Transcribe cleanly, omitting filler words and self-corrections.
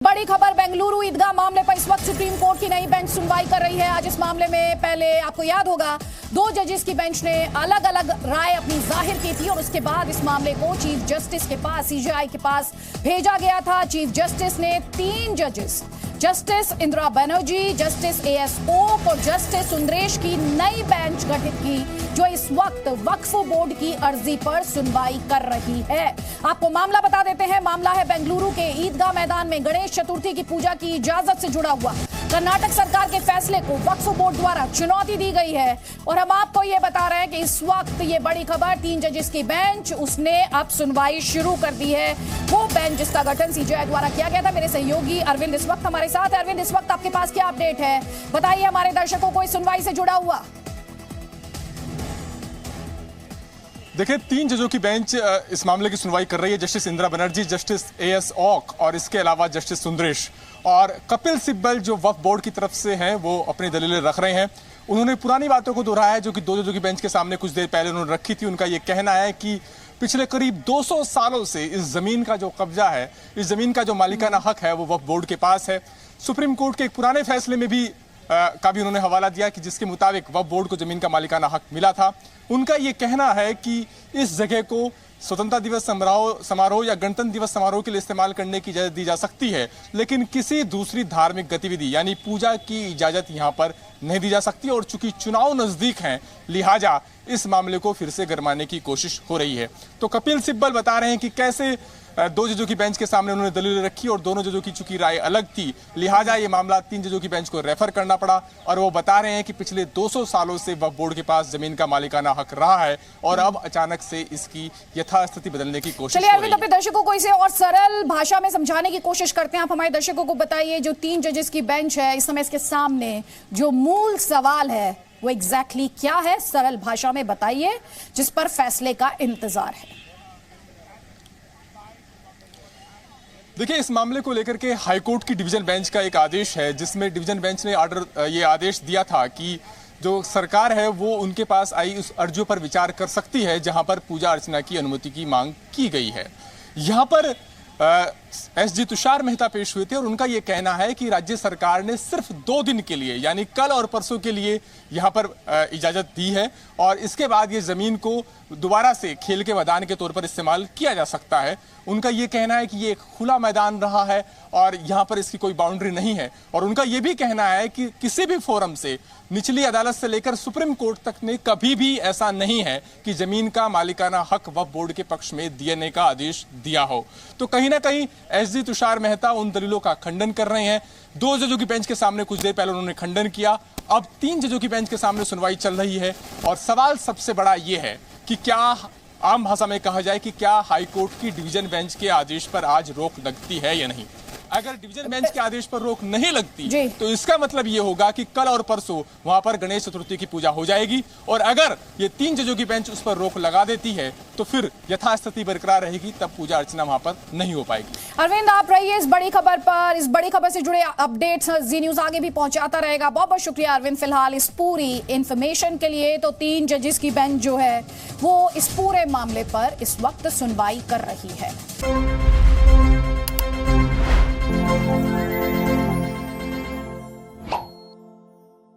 बड़ी खबर बेंगलुरु ईदगाह मामले पर इस वक्त सुप्रीम कोर्ट की नई बेंच सुनवाई कर रही है। आज इस मामले में पहले आपको याद होगा 2 जजेस की बेंच ने अलग अलग राय अपनी जाहिर की थी और उसके बाद इस मामले को चीफ जस्टिस के पास सीजेआई के पास भेजा गया था। चीफ जस्टिस ने 3 जजेस justice Indira Banerjee, justice AS Oka और जस्टिस सुंदरेश की नई बेंच गठित की जो इस वक्त वक्फ बोर्ड की अर्जी पर सुनवाई कर रही है। आपको मामला बता देते हैं। मामला है बेंगलुरु के ईदगाह मैदान में गणेश चतुर्थी की पूजा की इजाजत से जुड़ा हुआ। कर्नाटक सरकार के फैसले को वक्फ बोर्ड द्वारा चुनौती दी गई है और हम आपको ये बता रहे हैं कि इस वक्त ये बड़ी खबर 3 जजेस की बेंच उसने अब सुनवाई शुरू कर दी है। वो बेंच जिसका गठन सीजेआई द्वारा किया गया था। मेरे सहयोगी अरविंद इस वक्त हमारे साथ है। अरविंद, इस वक्त आपके पास क्या अपडेट है, बताइए हमारे दर्शकों को इस सुनवाई से जुड़ा हुआ। देखिए, 3 जजों की बेंच इस मामले की सुनवाई कर रही है। Justice Indira Banerjee, justice AS Oka और इसके अलावा जस्टिस सुंदरेश और कपिल सिब्बल जो वक्फ बोर्ड की तरफ से हैं वो अपनी दलीलें रख रहे हैं। उन्होंने पुरानी बातों को दोहराया है जो कि 2 जजों की बेंच के सामने कुछ देर पहले उन्होंने रखी थी। उनका ये कहना है कि पिछले करीब 200 सालों से इस जमीन का जो कब्जा है, इस जमीन का जो मालिकाना हक है वो वक्फ बोर्ड के पास है। सुप्रीम कोर्ट के एक पुराने फैसले में भी का भी उन्होंने हवाला दिया कि जिसके मुताबिक वक्फ बोर्ड को जमीन का मालिकाना हक मिला था। उनका ये कहना है कि इस जगह को स्वतंत्रता दिवस समारोह या गणतंत्र दिवस समारोह के लिए इस्तेमाल करने की इजाजत दी जा सकती है, लेकिन किसी दूसरी धार्मिक गतिविधि यानी पूजा की इजाजत यहाँ पर नहीं दी जा सकती। और चूंकि चुनाव नजदीक हैं, लिहाजा इस मामले को फिर से गरमाने की कोशिश हो रही है। तो कपिल सिब्बल बता रहे हैं कि कैसे 2 जजों की बेंच के सामने उन्होंने दलीलें रखी और दोनों जजों की चूंकि राय अलग थी, लिहाजा ये मामला 3 जजों की बेंच को रेफर करना पड़ा। और वो बता रहे हैं कि पिछले 200 सालों से वक्फ बोर्ड के पास जमीन का मालिकाना हक रहा है और अब अचानक से इसकी यथास्थिति बदलने की कोशिश हो रही है। चलिए अपने दर्शकों को इसे और सरल भाषा में समझाने की कोशिश करते हैं। आप हमारे दर्शकों को बताइए, जो 3 जजेस की बेंच है इस समय इसके सामने जो मूल सवाल है वो एग्जैक्टली क्या है, सरल भाषा में बताइए, जिस पर फैसले का इंतजार है। देखिए, इस मामले को लेकर के हाईकोर्ट की डिवीजन बेंच का एक आदेश है जिसमें डिवीजन बेंच ने ये आदेश दिया था कि जो सरकार है वो उनके पास आई उस अर्जियों पर विचार कर सकती है जहां पर पूजा अर्चना की अनुमति की मांग की गई है। यहां पर एसजी तुषार मेहता पेश हुए थे और उनका यह कहना है कि राज्य सरकार ने सिर्फ 2 दिन के लिए यानी कल और परसों के लिए यहां पर इजाजत दी है और इसके बाद ये जमीन को दोबारा से खेल के मैदान के तौर पर इस्तेमाल किया जा सकता है। उनका यह कहना है कि ये एक खुला मैदान रहा है और यहां पर इसकी कोई बाउंड्री नहीं है। और उनका यह भी कहना है कि किसी भी फोरम से, निचली अदालत से लेकर सुप्रीम कोर्ट तक ने कभी भी ऐसा नहीं है कि जमीन का मालिकाना हक वक्फ बोर्ड के पक्ष में देने का आदेश दिया हो। तो कहीं ना कहीं एसजी तुषार मेहता उन दलीलों का खंडन कर रहे हैं। 2 जजों की बेंच के सामने कुछ देर पहले उन्होंने खंडन किया, अब 3 जजों की बेंच के सामने सुनवाई चल रही है। और सवाल सबसे बड़ा यह है कि क्या, आम भाषा में कहा जाए कि क्या हाईकोर्ट की डिवीजन बेंच के आदेश पर आज रोक लगती है या नहीं। अगर डिवीजन बेंच के आदेश पर रोक नहीं लगती तो इसका मतलब यह होगा कि कल और परसों वहां पर गणेश चतुर्थी की पूजा हो जाएगी। और अगर ये 3 जजों की बेंच उस पर रोक लगा देती है तो फिर यथास्थिति बरकरार रहेगी, तब पूजा अर्चना वहां पर नहीं हो पाएगी। अरविंद, आप रहिए इस बड़ी खबर पर। इस बड़ी खबर से जुड़े अपडेट्स जी न्यूज आगे भी पहुंचाता रहेगा। बहुत बहुत शुक्रिया अरविंद फिलहाल इस पूरी इंफॉर्मेशन के लिए। तो 3 जजेस की बेंच जो है वो इस पूरे मामले पर इस वक्त सुनवाई कर रही है।